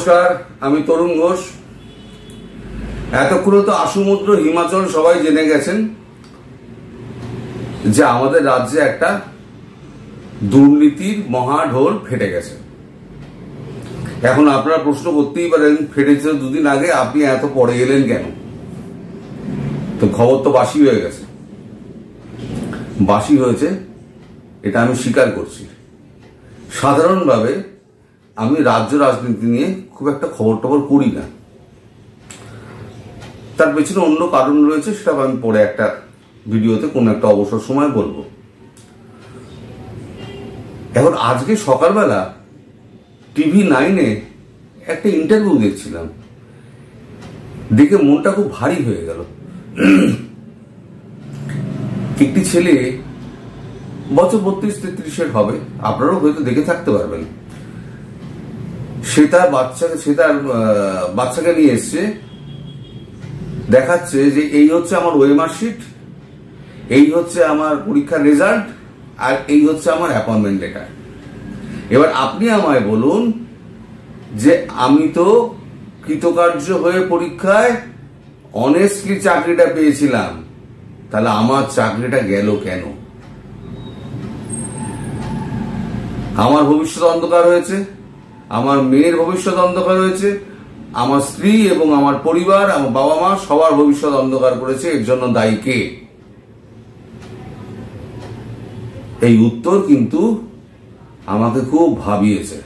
নমস্কার, আমি তরুণ ঘোষ। এতক্ষণ তো আশুমুদ্র হিমাচল সবাই জেনে গেছেন যে আমাদের রাজ্যে একটা দুর্নীতির মহাঢোল ফেটে গেছে। এখন আপনারা প্রশ্ন করতেই পারেন, ফেটেছে দুদিন আগে, আপনি এত পরে এলেন কেন? তো খবর তো বাসি হয়ে গেছে। বাসি হয়েছে এটা আমি স্বীকার করছি। সাধারণভাবে আমি রাজ্য রাজনীতি নিয়ে খুব একটা খবর টবর করি না, তার পেছনে অন্য কারণ রয়েছে, সেটা আমি পরে একটা ভিডিওতে কোনো একটা অবসর সময় বলবো। এখন আজকে সকালবেলা TV9-এ একটা ইন্টারভিউ দেখছিলাম, দেখে মনটা খুব ভারী হয়ে গেল। একটি ছেলে বছর 32-33-এর হবে, আপনারাও হয়তো দেখে থাকতে পারবেন। সে তার বাচ্চাকে নিয়ে এসছে, দেখাচ্ছে যে এই হচ্ছে আমার ওএমআর শিট, এই হচ্ছে আমার পরীক্ষার রেজাল্ট, আর এই হচ্ছে আমার অ্যাপয়েন্টমেন্ট লেটার। এবার আপনি আমায় বলুন যে আমি তো কৃতকার্য হয়ে পরীক্ষায় অনেস্টলি চাকরিটা পেয়েছিলাম, তাহলে আমার চাকরিটা গেল কেন? আমার ভবিষ্যৎ অন্ধকার হয়েছে, আমার মেয়ের ভবিষ্যৎ অন্ধকার হয়েছে, আমার স্ত্রী এবং আমার পরিবার, আমার বাবা মা সবার ভবিষ্যৎ অন্ধকার করেছে। এর জন্য দায়ী কে? এই উত্তর কিন্তু আমাকে খুব ভাবিয়েছে।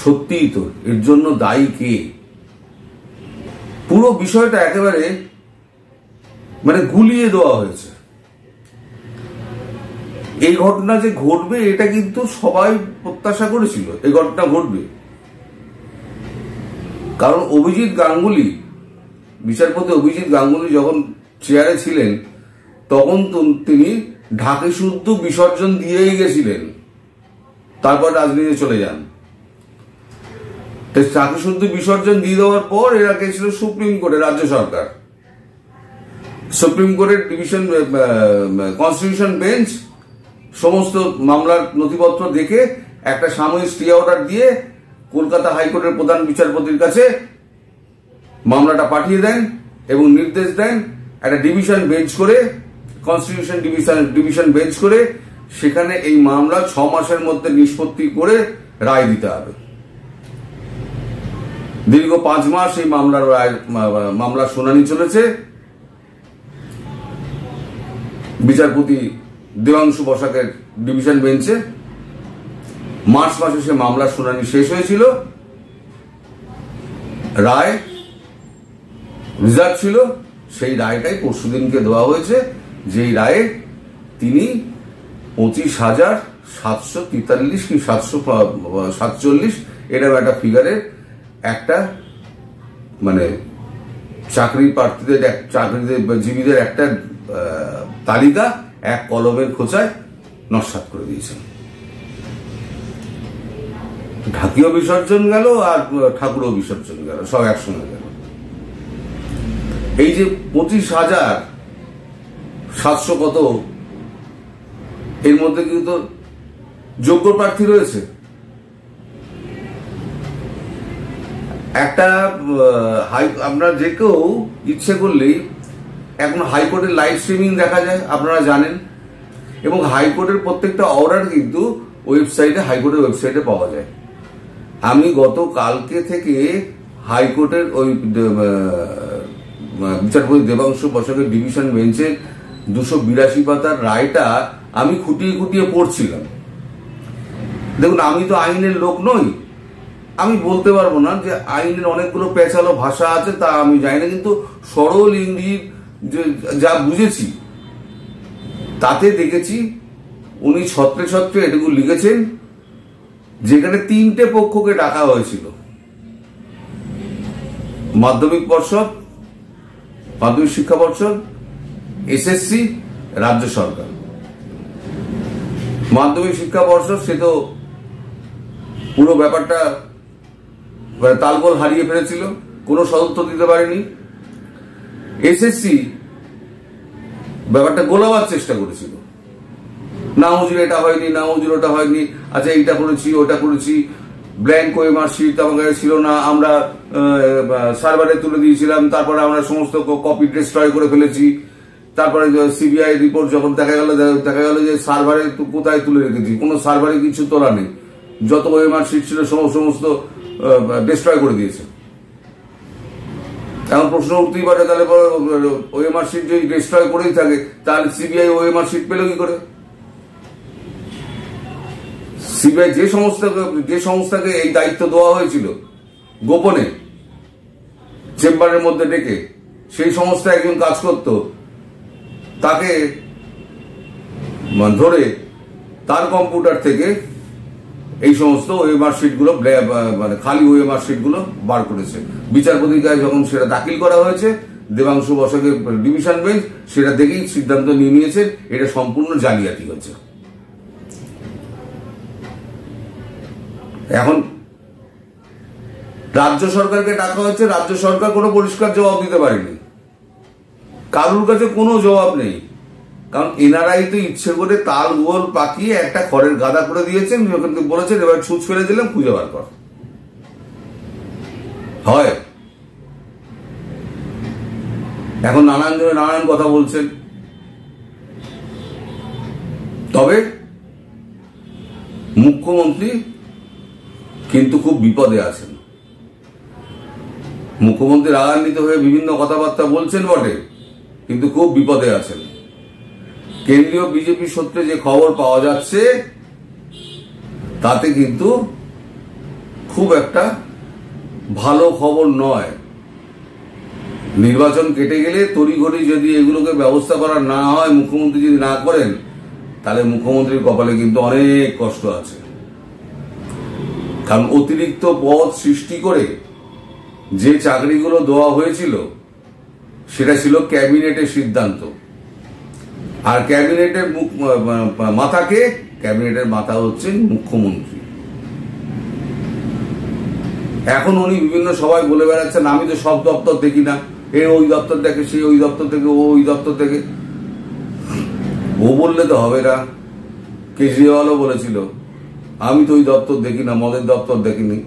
সত্যিই তো, এর জন্য দায়ী কে? পুরো বিষয়টা একেবারে গুলিয়ে দেওয়া হয়েছে। এই ঘটনা যে ঘটবে এটা কিন্তু সবাই প্রত্যাশা করেছিল, এই ঘটনা ঘটবে। কারণ অভিজিৎ গাঙ্গুলি, বিচারপতি অভিজিৎ গাঙ্গুলি যখন চেয়ারে ছিলেন, তখন তিনি ঢাকে শুদ্ধ বিসর্জন দিয়েই গেছিলেন, তারপর রাজনীতিতে চলে যান। ঢাকে শুদ্ধ বিসর্জন দিয়ে দেওয়ার পর এরা গেছিল সুপ্রিম কোর্টে, রাজ্য সরকার। সুপ্রিম কোর্টের কনস্টিটিউশন বেঞ্চ সমস্ত মামলার নথিপত্র দেখে একটা সাময়িক স্টে অর্ডার দিয়ে কলকাতা হাইকোর্টের প্রধান বিচারপতির কাছে মামলাটা পাঠিয়ে দেন এবং নির্দেশ দেন একটা ডিভিশন বেঞ্চ করে, কনস্টিটিউশন ডিভিশন বেঞ্চ করে সেখানে এই মামলা 6 মাসের মধ্যে নিষ্পত্তি করে রায় দিতে হবে। দীর্ঘ 5 মাস এই মামলার শুনানি চলেছে। বিচারপতি দেবাংশু বসাকের ডিভিশন বেঞ্চে মার্চ মাসে সে মামলার শুনানি শেষ হয়েছিল। রায় রিজার্ভ ছিল, সেই রায়টাই পরশুদিনকে দেওয়া হয়েছে, যেই রায়ে তিনি 25,743 কি 747 এরকম একটা ফিগারের একটা চাকরিজীবীদের একটা তালিকা এক কলমের খোঁচায় নস্যাৎ করে দিয়েছেন। ঢাকিও বিসর্জন গেল আর ঠাকুরও বিসর্জন গেল, সব একসঙ্গে গেল। এই যে 25,700 কত, এর মধ্যে কিন্তু যোগ্য প্রার্থী রয়েছে। একটা আপনারা যে কেউ ইচ্ছে করলেই এখন হাইকোর্টের লাইভ স্ট্রিমিং দেখা যায়, আপনারা জানেন, এবং হাইকোর্টের প্রত্যেকটা অর্ডার কিন্তু হাইকোর্টের ওয়েবসাইটে পাওয়া যায়। আমি গতকালকে থেকে হাইকোর্টের ওই বিচারপতি দেবাংশু বসাকের ডিভিশন বেঞ্চের 282 পাতার রায়টা আমি খুঁটিয়ে খুঁটিয়ে পড়ছিলাম। দেখুন, আমি তো আইনের লোক নই, আমি বলতে পারবো না যে আইনের অনেকগুলো পেঁচালো ভাষা আছে, তা আমি জানি না, কিন্তু সরল ইংরেজি যা বুঝেছি তাতে দেখেছি উনি ছত্রে ছত্রে এটুকু লিখেছেন, যেখানে 3টে পক্ষকে ডাকা হয়েছিল: মাধ্যমিক শিক্ষা পর্ষদ, SSC, রাজ্য সরকার। মাধ্যমিক শিক্ষা পর্ষদ সে তো পুরো ব্যাপারটা তালগোল হারিয়ে ফেলেছিল, কোনো সদুত্তর দিতে পারেনি। SSC ব্যাপারটা গোলাবার চেষ্টা করেছিল, না হুজুর এটা হয়নি, না হুজুর ওটা হয়নি, আচ্ছা এইটা করেছি ওটা করেছি, ব্ল্যাঙ্ক ওএমআর শিট আমার কাছে ছিল না, আমরা সার্ভারে তুলে দিয়েছিলাম, তারপরে আমরা সমস্ত কপি ডিস্ট্রয় করে ফেলেছি। তারপরে সিবিআই রিপোর্ট যখন দেখা গেল যে সার্ভারে কোথায় তুলে রেখেছি, কোনো সার্ভারে কিছু তোলা নেই, যত ওএমআর শিট ছিল সমস্ত ডিস্ট্রয় করে দিয়েছে। এখন প্রশ্ন উঠতেই পারে, তাহলে ওএমআর শিট যদি ডিস্ট্রয় করেই থাকে তাহলে সিবিআই ওএমআর শিট পেল কি করে? সিবিআই যে সংস্থাকে এই দায়িত্ব দেওয়া হয়েছিল গোপনে চেম্বারের মধ্যে ডেকে, সেই সংস্থা একজন কাজ করত, তাকে ধরে তার কম্পিউটার থেকে এই সমস্ত ওএমআর শিটগুলো, মানে খালি ওএমআর শিটগুলো বার করেছে। বিচারপতির কাছে যখন সেটা দাখিল করা হয়েছে, দেবাংশু বসাকের ডিভিশন বেঞ্চ সেটা দেখেই সিদ্ধান্ত নিয়ে নিয়েছে এটা সম্পূর্ণ জালিয়াতি হচ্ছে। এখন রাজ্য সরকারকে ডাকা হচ্ছে, রাজ্য সরকার কোনো পরিষ্কার জবাব দিতে পারেনি, কারুর কাছে কোনো জবাব নেই। কারণ এনারাই তো ইচ্ছে করে তাল গোল পাকিয়ে একটা খড়ের গাদা করে দিয়েছেন, বলেছেন এবার ছুঁচ ফেলে দিলাম, খুঁজে বার কর। হয় এখন নানান জনে নানান কথা বলছেন, তবে মুখ্যমন্ত্রী কিন্তু খুব বিপদে আছেন। মুখ্যমন্ত্রী রাগান্বিত হয়ে বিভিন্ন কথাবার্তা বলছেন বটে, কিন্তু খুব বিপদে আছেন। কেন্দ্রীয় বিজেপি সূত্রে যে খবর পাওয়া যাচ্ছে তাতে কিন্তু খুব একটা ভালো খবর নয়। নির্বাচন কেটে গেলে তড়িঘড়ি যদি এগুলোকে ব্যবস্থা করা না হয়, মুখ্যমন্ত্রী যদি না করেন, তাহলে মুখ্যমন্ত্রীর কপালে কিন্তু অনেক কষ্ট আছে। কারণ অতিরিক্ত পদ সৃষ্টি করে যে চাকরিগুলো দেওয়া হয়েছিল সেটা ছিল ক্যাবিনেটের সিদ্ধান্ত, আর ক্যাবিনেটের মাথাকে, ক্যাবিনেটের মাথা হচ্ছেন মুখ্যমন্ত্রী। এখন উনি বিভিন্ন সভায় বলে বেড়াচ্ছেন আমি তো সব দপ্তর দেখি না, ওই দপ্তর দেখে, সে ওই দপ্তর থেকে, ওই দপ্তর থেকে। ও বললে তো হবে না, কেজরিওয়ালও বলেছিল আমি তো ওই দপ্তর দেখি না, মদের দপ্তর দেখিনি।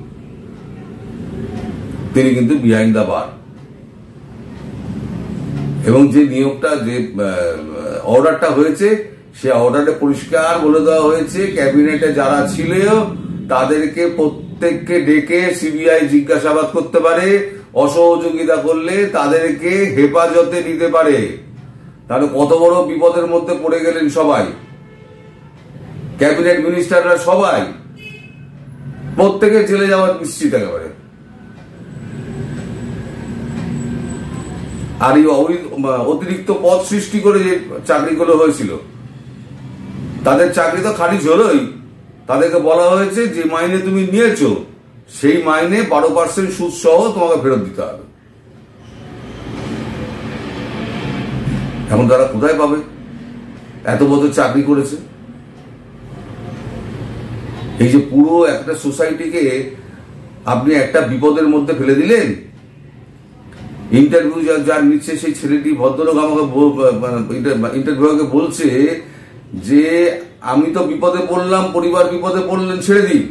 তিনি কিন্তু বিহাইন্ড দ্য বার। এবং যে নিয়োগটা, যে অর্ডারটা হয়েছে, সে অর্ডারে পরিষ্কার বলে দেওয়া হয়েছে ক্যাবিনেটে যারা ছিল তাদেরকে প্রত্যেককে ডেকে সিবিআই জিজ্ঞাসাবাদ করতে পারে, অসহযোগিতা করলে তাদেরকে হেফাজতে নিতে পারে। তাহলে কত বড় বিপদের মধ্যে পড়ে গেলেন সবাই, ক্যাবিনেট মিনিস্টাররা সবাই, প্রত্যেকে জেলে যাওয়ার নিশ্চিত একেবারে। আর এই অতিরিক্ত পদ সৃষ্টি করে যে চাকরিগুলো হয়েছিল, তাদের চাকরি তো খারিজ হলোই। তাদেরকে বলা হয়েছে যে মাইনে তুমি নিয়েছো সেই মাইনে 12% সুদ সহ তোমাকে ফেরত দিতে হবে। এখন তারা কোথায় পাবে? এত বছর চাকরি করেছে। এই যে পুরো একটা সোসাইটিকে আপনি একটা বিপদের মধ্যে ফেলে দিলেন। ইন্টারভিউ যার নিচ্ছে সেই ছেলেটি, ভদ্রলোক আমাকে ইন্টারভিউকে বলছে যে আমি তো বিপদে পড়লাম, পরিবার বিপদে পড়লেন, ছেড়ে দিন।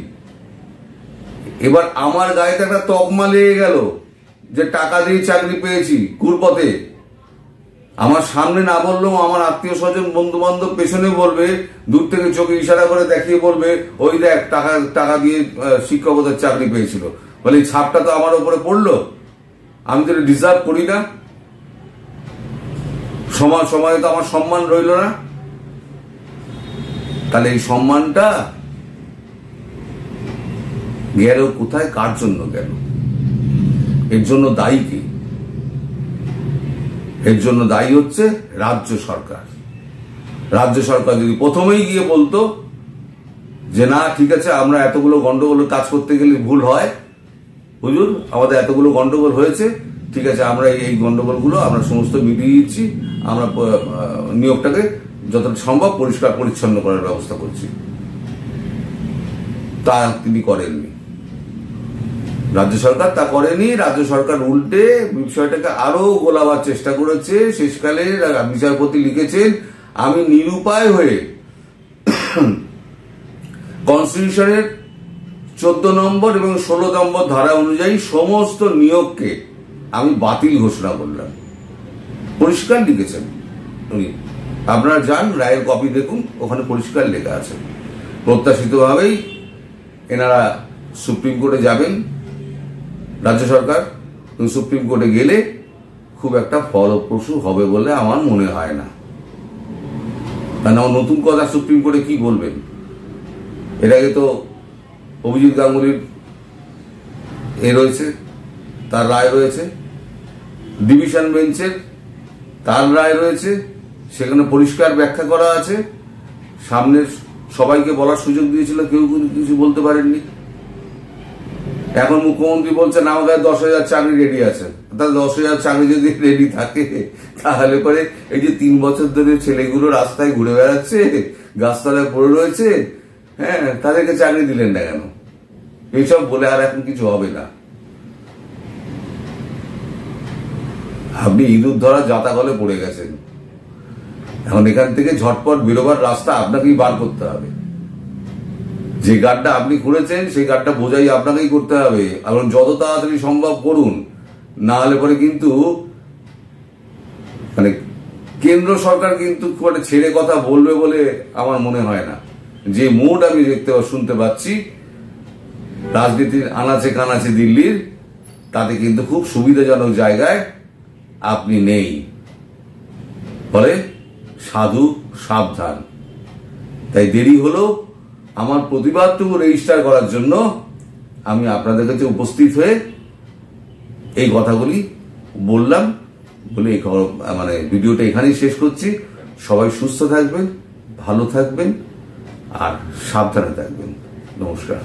এবার আমার গায়ে একটা তকমা লেগে গেল যে টাকা দিয়ে চাকরি পেয়েছি কুরপথে। আমার সামনে না বললেও আমার আত্মীয় স্বজন, বন্ধু বান্ধব পেছনে বলবে, দূর থেকে চোখে ইশারা করে দেখিয়ে বলবে ওই দেখ টাকা দিয়ে শিক্ষকতার চাকরি পেয়েছিল। বলে এই ছাপটা তো আমার উপরে পড়লো, আমি তো ডিজার্ভ করি না, সময়ে তো আমার সম্মান রইল না। তাহলে এই সম্মানটা গেল কোথায়, কার জন্য গেল? এর জন্য দায়ী কি? এর জন্য দায়ী হচ্ছে রাজ্য সরকার। রাজ্য সরকার যদি প্রথমেই গিয়ে বলতো যে না ঠিক আছে, আমরা এতগুলো গন্ডগোল কাজ করতে গেলে ভুল হয়, হুজুর আমাদের এতগুলো গন্ডগোল হয়েছে, ঠিক আছে আমরা এই গন্ডগোলগুলো আমরা সমস্ত মিটিয়ে দিচ্ছি, আমরা নিয়োগটাকে যতটা সম্ভব পরিষ্কার পরিচ্ছন্ন করার ব্যবস্থা করছি, তা তিনি করেননি। রাজ্য সরকার তা করেনি। রাজ্য সরকার উল্টে বিষয়টাকে আরো গোলাবার চেষ্টা করেছে। শেষকালে বিচারপতি লিখেছেন আমি নিরুপায় হয়ে কনস্টিটিউশনের 14 নম্বর এবং 16 নম্বর ধারা অনুযায়ী সমস্ত নিয়োগকে আমি বাতিল ঘোষণা করলাম। পরিষ্কার লিখেছেন উনি, আপনারা যান রায়ের কপি দেখুন, ওখানে পরিষ্কার লেখা আছে। প্রত্যাশিতভাবেই এনারা সুপ্রিম কোর্টে যাবেন, রাজ্য সরকার। সুপ্রিম কোর্টে গেলে খুব একটা ফলপ্রসূ হবে বলে আমার মনে হয় না। কারণ নতুন কথা সুপ্রিম কোর্টে কি বলবেন? এর আগে তো অভিজিৎ গাঙ্গুলির রয়েছে, তার রায় রয়েছে, ডিভিশন বেঞ্চের তার রায় রয়েছে, সেখানে পরিষ্কার ব্যাখ্যা করা আছে। সামনে সবাইকে বলার সুযোগ দিয়েছিল, কেউ কিছু বলতে পারেননি। এখন মুখ্যমন্ত্রী বলছেন আমাদের 10,000 চাকরি রেডি আছে। তাহলে 10,000 চাকরি যদি রেডি থাকে, তাহলে পরে এই যে 3 বছর ধরে ছেলেগুলো রাস্তায় ঘুরে বেড়াচ্ছে, গাছতলায় পড়ে রয়েছে, হ্যাঁ, তাদেরকে চাকরি দিলেন না কেন? এইসব বলে আর এখন কিছু হবে না। আপনি ইঁদুর ধরা জাতাকলে পড়ে গেছেন। এখন এখান থেকে ঝটপট বেরোবার রাস্তা আপনাকেই বার করতে হবে। যে গাড়টা আপনি করেছেন সেই গাড়টা বোঝাই আপনাকেই করতে হবে, এবং যত তাড়াতাড়ি সম্ভব করুন। না হলে পরে কিন্তু মানে কেন্দ্র সরকার কিন্তু ছেড়ে কথা বলবে বলে আমার মনে হয় না। যে মুড আমি শুনতে পাচ্ছি রাজনীতির আনাচে কানাচে দিল্লির, তাতে কিন্তু খুব সুবিধাজনক জায়গায় আপনি নেই। ফলে সাধু সাবধান। তাই দেরি হলো আমার প্রতিবাদটুকু রেজিস্টার করার জন্য আমি আপনাদের কাছে উপস্থিত হয়ে এই কথাগুলি বললাম বলে মানে ভিডিওটা এখানেই শেষ করছি। সবাই সুস্থ থাকবেন, ভালো থাকবেন আর সাবধানে থাকবেন। নমস্কার।